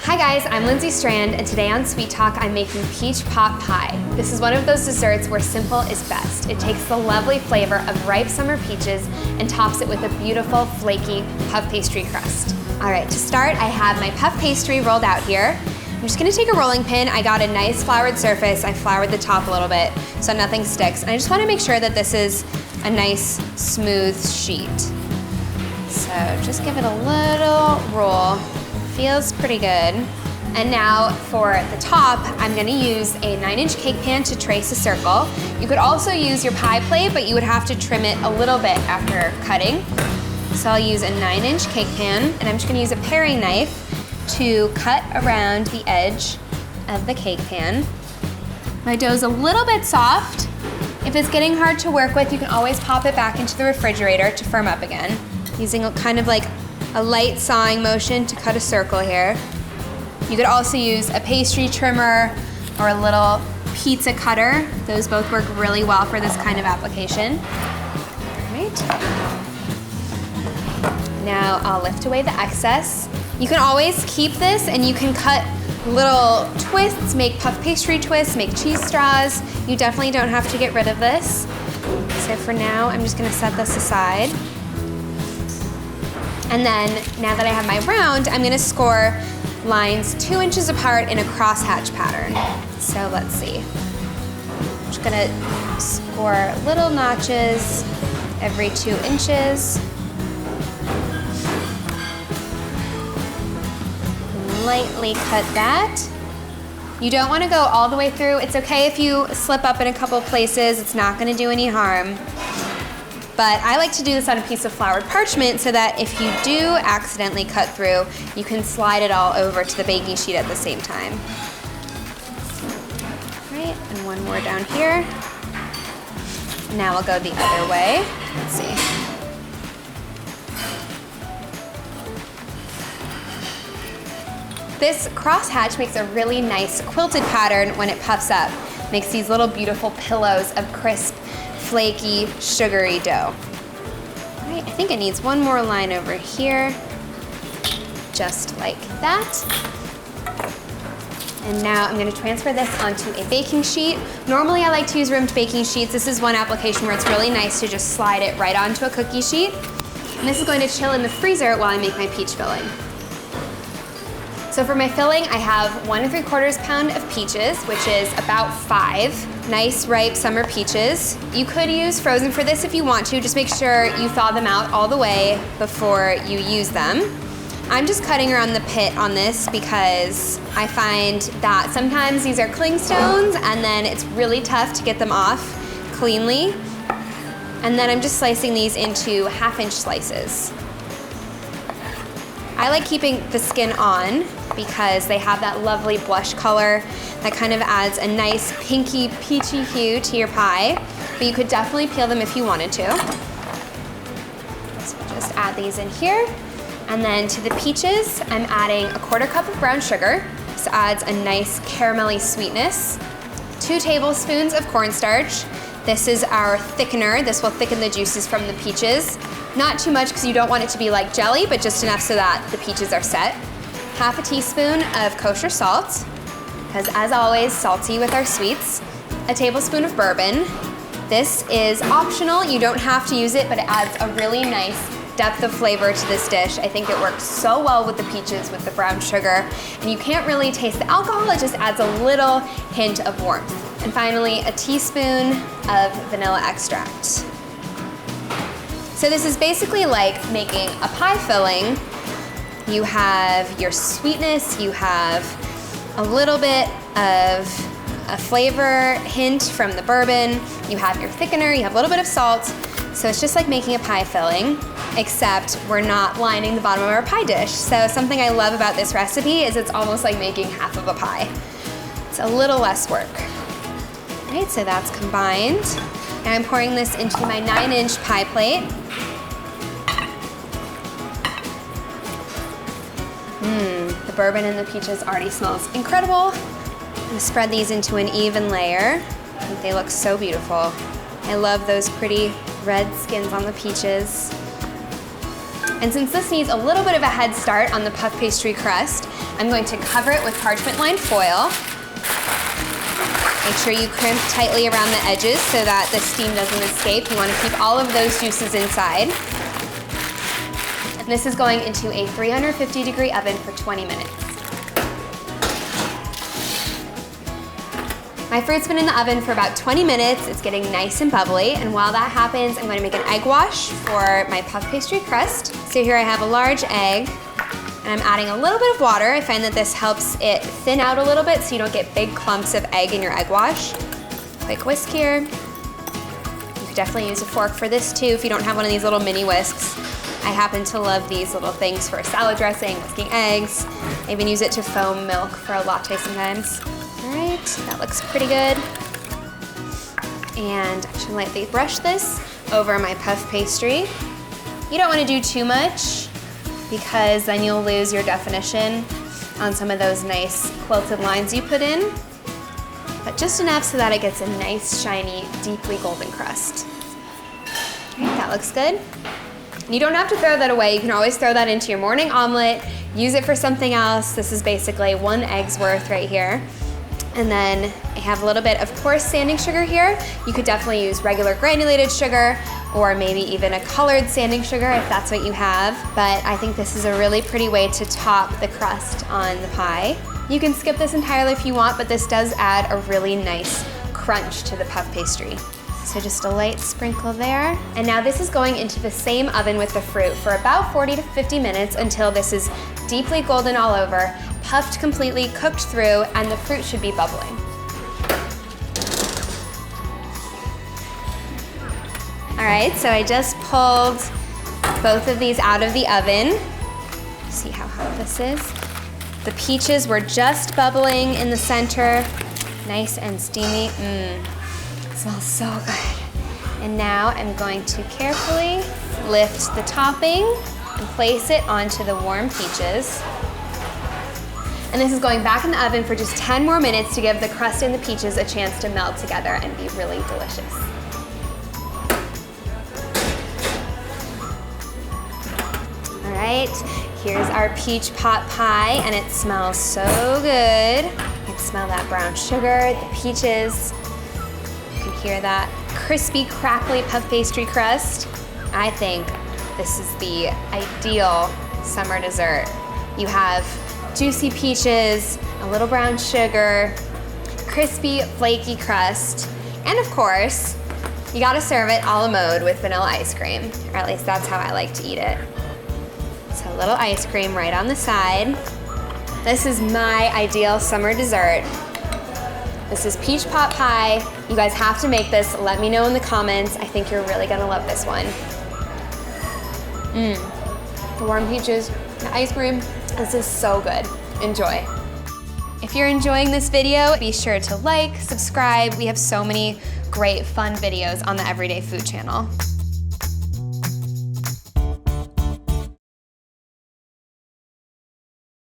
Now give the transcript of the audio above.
Hi guys, I'm Lindsay Strand, and today on Sweet Talk I'm making peach pot pie. This is one of those desserts where simple is best. It takes the lovely flavor of ripe summer peaches and tops it with a beautiful flaky puff pastry crust. All right, to start I have my puff pastry rolled out here. I'm just gonna take a rolling pin. I got a nice floured surface. I floured the top a little bit so nothing sticks. And I just wanna make sure that this is a nice smooth sheet. So just give it a little roll. Feels pretty good. And now for the top, I'm gonna use a 9-inch cake pan to trace a circle. You could also use your pie plate, but you would have to trim it a little bit after cutting. So I'll use a 9-inch cake pan, and I'm just gonna use a paring knife to cut around the edge of the cake pan. My dough's a little bit soft. If it's getting hard to work with, you can always pop it back into the refrigerator to firm up again. Using a kind of like a light sawing motion to cut a circle here. You could also use a pastry trimmer or a little pizza cutter. Those both work really well for this kind of application. All right. Now I'll lift away the excess. You can always keep this and you can cut little twists, make puff pastry twists, make cheese straws. You definitely don't have to get rid of this. So for now, I'm just gonna set this aside. And then, now that I have my round, I'm gonna score lines 2 inches apart in a crosshatch pattern. So let's see. I'm just gonna score little notches every 2 inches. Lightly cut that. You don't wanna go all the way through. It's okay if you slip up in a couple places. It's not gonna do any harm. But I like to do this on a piece of floured parchment so that if you do accidentally cut through, you can slide it all over to the baking sheet at the same time. All right, and one more down here. Now we'll go the other way. Let's see. This crosshatch makes a really nice quilted pattern when it puffs up. Makes these little beautiful pillows of crisp, flaky, sugary dough. All right, I think it needs one more line over here, just like that. And now I'm gonna transfer this onto a baking sheet. Normally I like to use rimmed baking sheets. This is one application where it's really nice to just slide it right onto a cookie sheet. And this is going to chill in the freezer while I make my peach filling. So for my filling, I have 1 3/4 pound of peaches, which is about 5 nice ripe summer peaches. You could use frozen for this if you want to. Just make sure you thaw them out all the way before you use them. I'm just cutting around the pit on this because I find that sometimes these are clingstones and then it's really tough to get them off cleanly. And then I'm just slicing these into 1/2-inch slices. I like keeping the skin on because they have that lovely blush color that kind of adds a nice pinky, peachy hue to your pie, but you could definitely peel them if you wanted to. So just add these in here. And then to the peaches, I'm adding 1/4 cup of brown sugar. This adds a nice caramelly sweetness. 2 tablespoons of cornstarch. This is our thickener. This will thicken the juices from the peaches. Not too much because you don't want it to be like jelly, but just enough so that the peaches are set. 1/2 teaspoon of kosher salt, because as always, salty with our sweets. 1 tablespoon of bourbon. This is optional. You don't have to use it, but it adds a really nice depth of flavor to this dish. I think it works so well with the peaches, with the brown sugar, and you can't really taste the alcohol. It just adds a little hint of warmth. And finally, 1 teaspoon of vanilla extract. So this is basically like making a pie filling. You have your sweetness, you have a little bit of a flavor hint from the bourbon, you have your thickener, you have a little bit of salt. So it's just like making a pie filling, except we're not lining the bottom of our pie dish. So something I love about this recipe is it's almost like making half of a pie. It's a little less work. All right, so that's combined. Now I'm pouring this into my 9-inch pie plate. The bourbon and the peaches already smells incredible. I'm gonna spread these into an even layer. I think they look so beautiful. I love those pretty red skins on the peaches. And since this needs a little bit of a head start on the puff pastry crust, I'm going to cover it with parchment-lined foil. Make sure you crimp tightly around the edges so that the steam doesn't escape. You want to keep all of those juices inside. And this is going into a 350-degree oven for 20 minutes. My fruit's been in the oven for about 20 minutes. It's getting nice and bubbly. And while that happens, I'm going to make an egg wash for my puff pastry crust. So here I have a large egg, and I'm adding a little bit of water. I find that this helps it thin out a little bit so you don't get big clumps of egg in your egg wash. Quick whisk here. You could definitely use a fork for this too if you don't have one of these little mini whisks. I happen to love these little things for salad dressing, whisking eggs. I even use it to foam milk for a latte sometimes. All right, that looks pretty good. And I should lightly brush this over my puff pastry. You don't want to do too much because then you'll lose your definition on some of those nice quilted lines you put in, but just enough so that it gets a nice, shiny, deeply golden crust. All right, that looks good. You don't have to throw that away. You can always throw that into your morning omelet, use it for something else. This is basically 1 egg's worth right here. And then I have a little bit of coarse sanding sugar here. You could definitely use regular granulated sugar or maybe even a colored sanding sugar if that's what you have. But I think this is a really pretty way to top the crust on the pie. You can skip this entirely if you want, but this does add a really nice crunch to the puff pastry. So just a light sprinkle there. And now this is going into the same oven with the fruit for about 40 to 50 minutes until this is deeply golden all over, puffed completely, cooked through, and the fruit should be bubbling. All right, so I just pulled both of these out of the oven. See how hot this is? The peaches were just bubbling in the center, nice and steamy. Smells so good. And now I'm going to carefully lift the topping and place it onto the warm peaches. And this is going back in the oven for just 10 more minutes to give the crust and the peaches a chance to melt together and be really delicious. All right, here's our peach pot pie, and it smells so good. You can smell that brown sugar, the peaches. You can hear that crispy, crackly puff pastry crust. I think this is the ideal summer dessert. You have juicy peaches, a little brown sugar, crispy, flaky crust, and of course, you gotta serve it a la mode with vanilla ice cream, or at least that's how I like to eat it. So a little ice cream right on the side. This is my ideal summer dessert. This is peach pot pie. You guys have to make this. Let me know in the comments. I think you're really gonna love this one. The warm peaches, the ice cream. This is so good. Enjoy. If you're enjoying this video, be sure to like, subscribe. We have so many great fun videos on the Everyday Food channel.